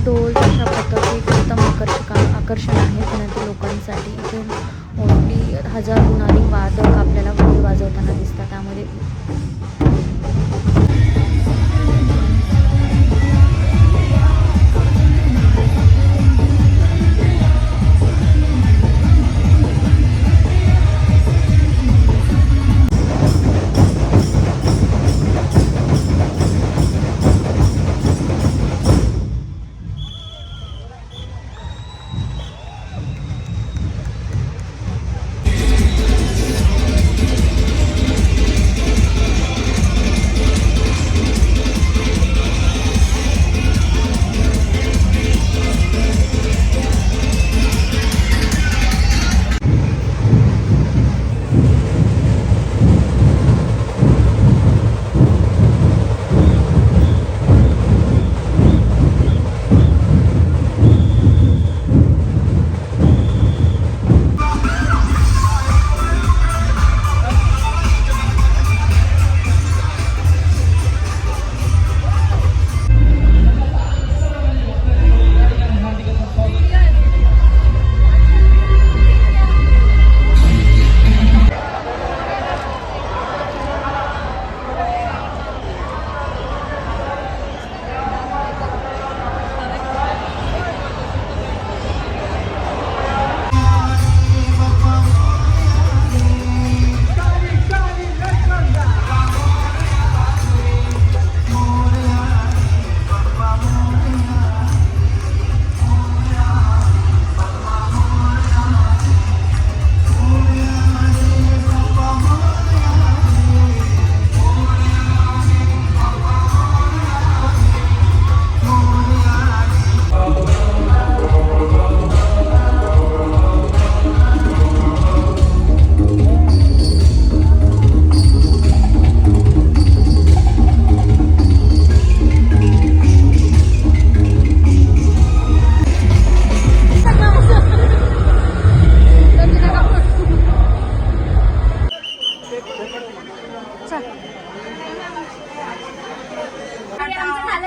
ढोल अशा पद्धतीचे एकदम आकर्षण आहे पुण्यातील लोकांसाठी. इथे मोस्टली 1000 गुणारी वादक आपल्याला ढोल वाजवताना दिसतात. त्यामध्ये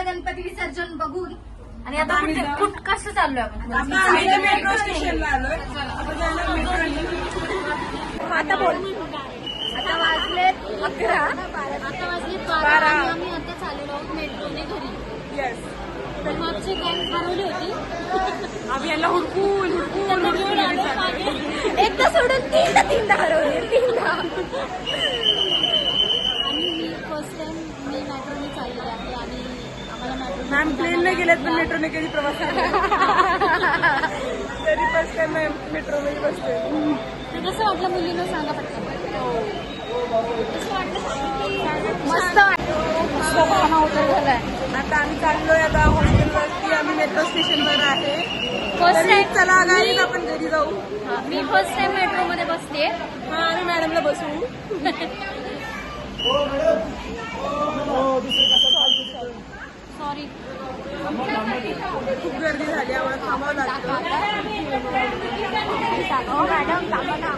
गणपती विसर्जन बघून आणि आता कुठं कसं चाललोय आपण? मेट्रो स्टेशनला आलोय. आता बोल. आता वाजले 11. आता वाजले 12 आणि आम्ही आता चाललेलो आहोत मेट्रोने घरी. येस. तर मागची गॅंग हरवली होती. आम्ही याला हुडकून एकदा सोडून तीनदा हरवली. आणि मी फर्स्ट टाइम मी मेट्रोने चाललेले आहे आणि आम्हाला मेट्रो मॅम प्लेनने गेल्यात पण मेट्रोने कधी प्रवास तरी फर्स्ट टाइम मेट्रोमध्ये बसते. कसं वाटलं मुलींना सांगा पटकन. कसं वाटलं? मस्त खाना वगैरे झालाय. आता आम्ही चाललोय आता हॉस्टेलवरती. आम्ही मेट्रो स्टेशनवर आहे. फर्स्ट टाइम चला गाडीत आपण घरी जाऊ. मी फर्स्ट टाइम मेट्रोमध्ये बसते. हा आम्ही मॅडमला बसवू. सॉरी खूप गर्दी झाली. आम्हाला थांबावं लागतं. मॅडम थांबा ना.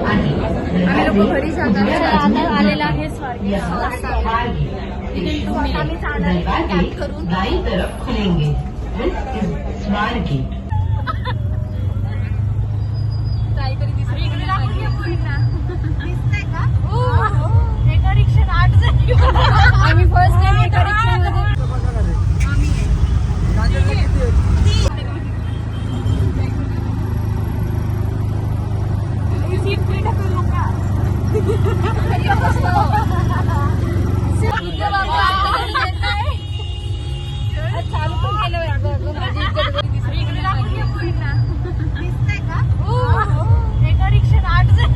आम्ही लोक घरी जाणार आलेला आहे स्वारगेट. आम्ही जाणार कॅब करून. दाई तरफ खुलेंगे. स्वारगेट. काहीतरी दिसतंय का? एका रिक्षात 8 जण. आम्ही फर्स्ट टाइम एका रिक्षामध्ये. चालू पण केलं एका रिक्षात 8 जण.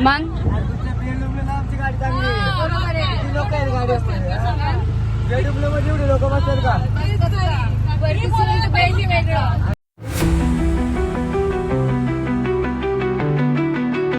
मग लोक बसतात का?